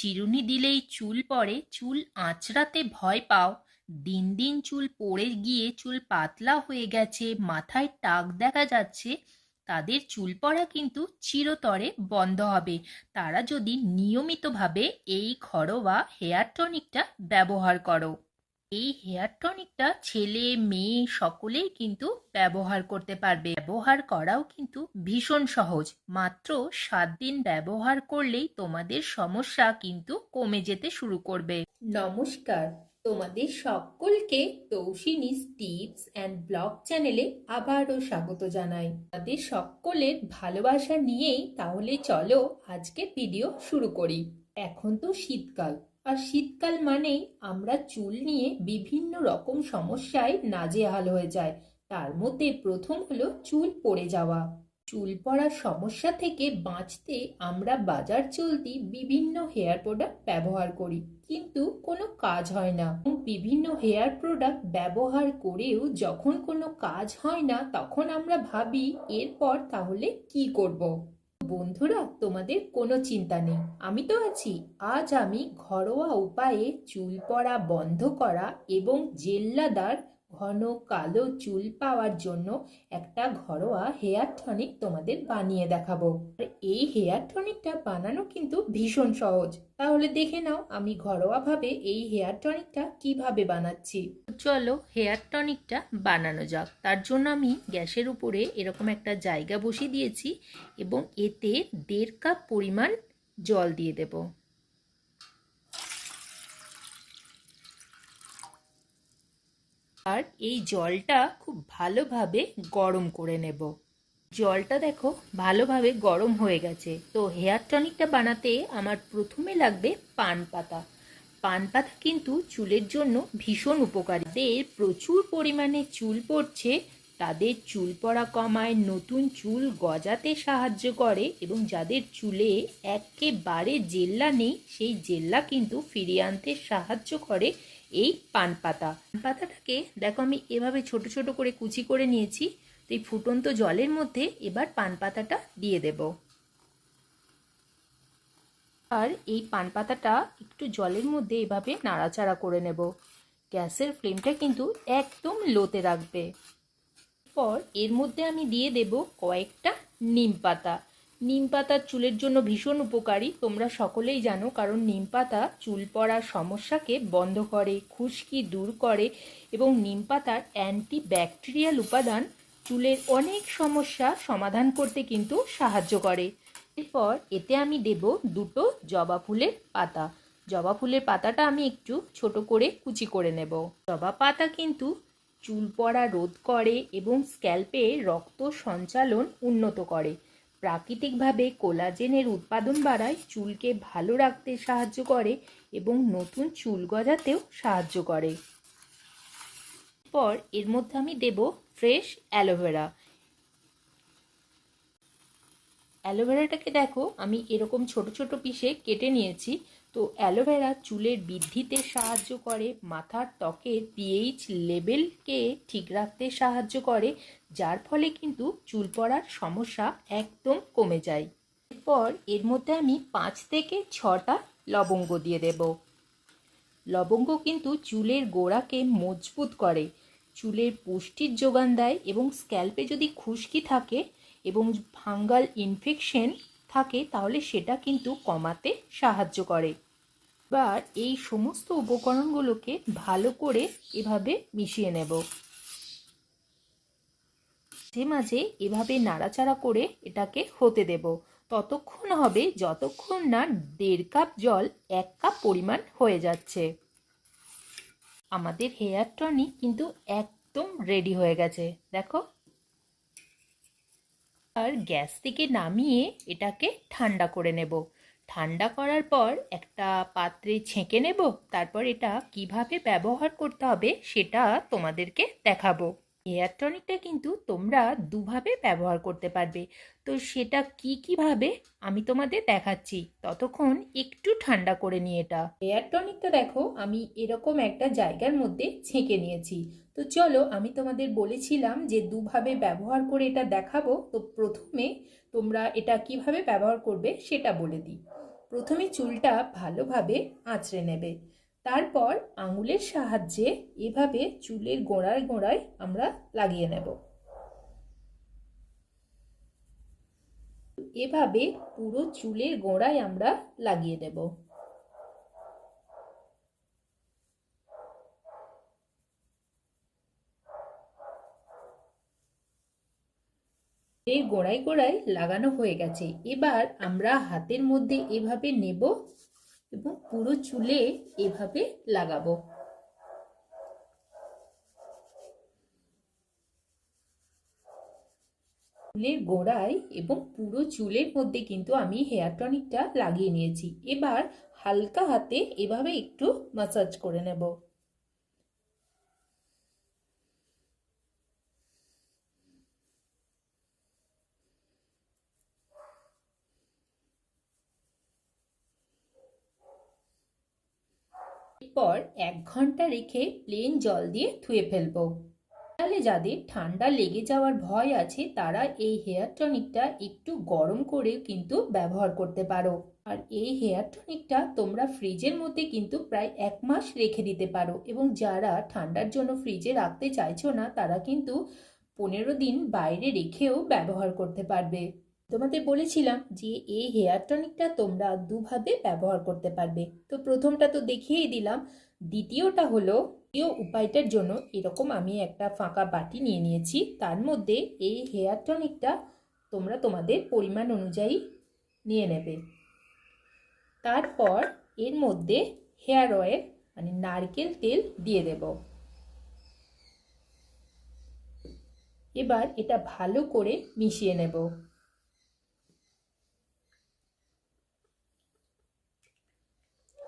চিরুনি দিলেই চুল পড়ে, চুল আঁচড়াতে ভয় পাও, দিন দিন চুল পড়ে গিয়ে চুল পাতলা হয়ে গেছে, মাথায় টাক দেখা যাচ্ছে, তাদের চুল পড়া কিন্তু চিরতরে বন্ধ হবে তারা যদি নিয়মিতভাবে এই ঘরোয়া হেয়ার টনিকটা ব্যবহার করো। এই হেয়ার টনিকটা ছেলে মেয়ে সকলেই কিন্তু ব্যবহার করতে পারবে। ব্যবহার করাও কিন্তু ভীষণ সহজ। মাত্র 7 দিন ব্যবহার করলেই তোমাদের সমস্যা কিন্তু কমে যেতে শুরু করবে। নমস্কার, তোমাদের সকলকে তৌসিনীস টিপস অ্যান্ড ব্লগ চ্যানেলে আবারও স্বাগত জানাই। তাদের সকলের ভালোবাসা নিয়েই তাহলে চলো আজকে ভিডিও শুরু করি। এখন তো শীতকাল, আর শীতকাল মানেই আমরা চুল নিয়ে বিভিন্ন রকম সমস্যায় নাজেহাল হয়ে যায়। তার মধ্যে প্রথম হলো চুল পড়ে যাওয়া। চুল পড়ার সমস্যা থেকে বাঁচতে আমরা বাজার চলতি বিভিন্ন হেয়ার প্রোডাক্ট ব্যবহার করি, কিন্তু কোনো কাজ হয় না। বিভিন্ন হেয়ার প্রোডাক্ট ব্যবহার করেও যখন কোনো কাজ হয় না, তখন আমরা ভাবি এরপর তাহলে কি করব। বন্ধুরা, তোমাদের কোনো চিন্তা নেই, আমি তো আছি। আজ আমি ঘরোয়া উপায়ে চুল পড়া বন্ধ করা এবং জেল্লাদার ঘন কালো চুল পাওয়ার জন্য একটা ঘরোয়া হেয়ার টনিক তোমাদের বানিয়ে দেখাবো। আর এই হেয়ার টনিকটা বানানো কিন্তু ভীষণ সহজ। তাহলে দেখে নাও আমি ঘরোয়াভাবে এই হেয়ার টনিকটা কিভাবে বানাচ্ছি। চলো হেয়ার টনিকটা বানানো যাক। তার জন্য আমি গ্যাসের উপরে এরকম একটা জায়গা বসিয়ে দিয়েছি এবং এতে 1.5 কাপ পরিমাণ জল দিয়ে দেব। আর এই জলটা খুব ভালোভাবে গরম করে নেব। জলটা দেখো ভালোভাবে গরম হয়ে গেছে। তো হেয়ার টনিকটা বানাতে আমার প্রথমে লাগবে পান পাতা। পান পাতা কিন্তু চুলের জন্য ভীষণ উপকারী। যাদের প্রচুর পরিমাণে চুল পড়ছে তাদের চুল পড়া কমায়, নতুন চুল গজাতে সাহায্য করে এবং যাদের চুলে একেবারে জেল্লা নেই সেই জেল্লা কিন্তু ফিরিয়ে আনতে সাহায্য করে এই পান পাতা। পান পাতাটাকে দেখো আমি এভাবে ছোট ছোট করে কুচি করে নিয়েছি। তো এই ফুটন্ত জলের মধ্যে এবার পান পাতাটা দিয়ে দেব। আর এই পান পাতাটা একটু জলের মধ্যে এভাবে নাড়াচাড়া করে নেব। গ্যাসের ফ্লেমটা কিন্তু একদম লোতে রাখবে। পর এর মধ্যে আমি দিয়ে দেব কয়েকটা নিম পাতা। নিম পাতা চুলের জন্য ভীষণ উপকারী, তোমরা সকলেই জানো, কারণ নিম পাতা চুল পড়ার সমস্যাকে বন্ধ করে, খুশকি দূর করে এবং নিম পাতার অ্যান্টিব্যাকটেরিয়াল উপাদান চুলের অনেক সমস্যা সমাধান করতে কিন্তু সাহায্য করে। এরপর এতে আমি দেব 2টো জবা ফুলের পাতা। জবা ফুলের পাতাটা আমি একটু ছোট করে কুচি করে নেব। জবা পাতা কিন্তু চুল পড়া রোধ করে এবং স্ক্যাল্পে রক্ত সঞ্চালন উন্নত করে, প্রাকৃতিকভাবে কোলাজেনের উৎপাদন বাড়ায়, চুলকে ভালো রাখতে সাহায্য করে এবং নতুন চুল গজাতেও সাহায্য করে। পর এর মধ্যে আমি দেব ফ্রেশ অ্যালোভেরা। অ্যালোভেরাটাকে দেখো আমি এরকম ছোট ছোট পিসে কেটে নিয়েছি। তো অ্যালোভেরা চুলের বৃদ্ধিতে সাহায্য করে, মাথার ত্বকের পিএইচ লেভেলকে ঠিক রাখতে সাহায্য করে, যার ফলে কিন্তু চুল পড়ার সমস্যা একদম কমে যায়। এরপর এর মধ্যে আমি 5 থেকে 6টা লবঙ্গ দিয়ে দেব। লবঙ্গ কিন্তু চুলের গোড়াকে মজবুত করে, চুলের পুষ্টির যোগান দেয় এবং স্ক্যাল্পে যদি খুশকি থাকে এবং ফাঙ্গাল ইনফেকশন থাকে তাহলে সেটা কিন্তু কমাতে সাহায্য করে। এবার এই সমস্ত উপকরণগুলোকে ভালো করে এভাবে মিশিয়ে নেব। মাঝে মাঝে এভাবে নাড়াচাড়া করে এটাকে হতে দেব। ততক্ষণ হবে যতক্ষণ না 1.5 কাপ জল 1 কাপ পরিমাণ হয়ে যাচ্ছে। আমাদের হেয়ার টনিক কিন্তু একদম রেডি হয়ে গেছে, দেখো। আর গ্যাস থেকে নামিয়ে এটাকে ঠান্ডা করে নেব। ঠান্ডা করার পর একটা পাত্রে ছেঁকে নেব। তারপর এটা কিভাবে ব্যবহার করতে হবে সেটা তোমাদেরকে দেখাবো। হেয়ার টনিকটা কিন্তু তোমরা দুভাবে ব্যবহার করতে পারবে। তো সেটা কিভাবে আমি তোমাদের দেখাচ্ছি, ততক্ষণ একটু ঠান্ডা করে নিয়ে এটা। হেয়ার টনিকটা দেখো আমি এরকম একটা জায়গার মধ্যে ছেঁকে নিয়েছি। তো চলো আমি তোমাদের বলেছিলাম যে দুভাবে ব্যবহার করে এটা দেখাবো। তো প্রথমে তোমরা এটা কিভাবে ব্যবহার করবে সেটা বলে দিই। প্রথমে চুলটা ভালোভাবে আঁচড়ে নেবে, তারপর আঙুলের সাহায্যে এভাবে চুলের গোড়ায় গোড়ায় আমরা লাগিয়ে নেব। এভাবে পুরো চুলের গোড়ায় আমরা লাগিয়ে দেব। এর গোড়ায় গোড়ায় লাগানো হয়ে গেছে। এবার আমরা হাতের মধ্যে এভাবে নেব এবং পুরো চুলে এভাবে লাগাবো। চুলের গোড়ায় এবং পুরো চুলের মধ্যে কিন্তু আমি হেয়ার টনিকটা লাগিয়ে নিয়েছি। এবার হালকা হাতে এভাবে একটু ম্যাসাজ করে নেব। এরপর 1 ঘন্টা রেখে প্লেন জল দিয়ে ধুয়ে ফেলবো। তাহলে যাদের ঠান্ডা লেগে যাওয়ার ভয় আছে তারা এই হেয়ার টনিকটা একটু গরম করে কিন্তু ব্যবহার করতে পারো। আর এই হেয়ার টনিকটা তোমরা ফ্রিজের মধ্যে কিন্তু প্রায় 1 মাস রেখে দিতে পারো, এবং যারা ঠান্ডার জন্য ফ্রিজে রাখতে চাইছো না তারা কিন্তু 15 দিন বাইরে রেখেও ব্যবহার করতে পারবে। তোমাদের বলেছিলাম যে এই হেয়ার টনিকটা তোমরা দুভাবে ব্যবহার করতে পারবে। তো প্রথমটা তো দেখিয়েই দিলাম, দ্বিতীয়টা হলো দ্বিতীয় উপায়টার জন্য এরকম আমি একটা ফাঁকা বাটি নিয়ে নিয়েছি, তার মধ্যে এই হেয়ার টনিকটা তোমরা তোমাদের পরিমাণ অনুযায়ী নিয়ে নেবে। তারপর এর মধ্যে হেয়ার অয়েল মানে নারকেল তেল দিয়ে দেব। এবার এটা ভালো করে মিশিয়ে নেব।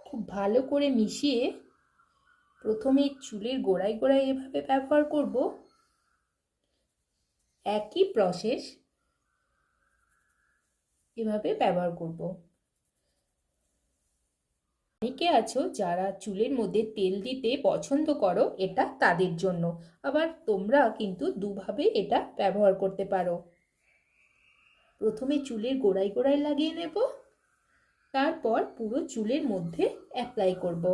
খুব ভালো করে মিশিয়ে প্রথমে চুলের গোড়ায় গোড়ায় এভাবে ব্যবহার করব। একই প্রসেস এভাবে ব্যবহার করব। অনেকে আছো যারা চুলের মধ্যে তেল দিতে পছন্দ করো, এটা তাদের জন্য। আবার তোমরা কিন্তু দুভাবে এটা ব্যবহার করতে পারো। প্রথমে চুলের গোড়ায় গোড়ায় লাগিয়ে নেব, তারপর পুরো চুলের মধ্যে অ্যাপ্লাই করব।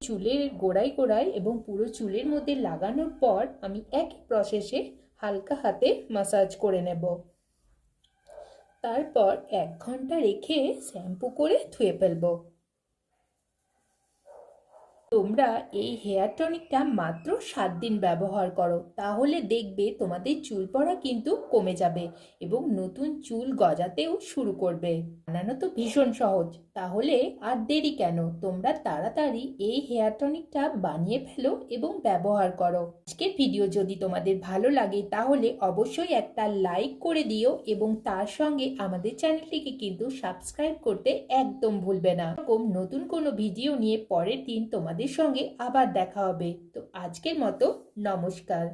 চুলের গোড়ায় গোড়ায় এবং পুরো চুলের মধ্যে লাগানোর পর আমি একই প্রসেসে হালকা হাতে ম্যাসাজ করে নেব। তারপর 1 ঘন্টা রেখে শ্যাম্পু করে ধুয়ে ফেলবো। তোমরা এই হেয়ার টনিকটা মাত্র 7 দিন ব্যবহার করো, তাহলে দেখবে তোমাদের চুল পড়া কিন্তু কমে যাবে এবং নতুন চুল গজাতেও শুরু করবে। বানানো তো ভীষণ সহজ, তাহলে আর দেরি কেন, তোমরা তাড়াতাড়ি এই হেয়ার টনিকটা বানিয়ে ফেলো এবং ব্যবহার করো। আজকের ভিডিও যদি তোমাদের ভালো লাগে তাহলে অবশ্যই একটা লাইক করে দিও এবং তার সঙ্গে আমাদের চ্যানেলটিকে কিন্তু সাবস্ক্রাইব করতে একদম ভুলবে না। এরকম নতুন কোনো ভিডিও নিয়ে পরের দিন তোমাদের সঙ্গে আবার দেখা হবে। তো আজকের মতো নমস্কার।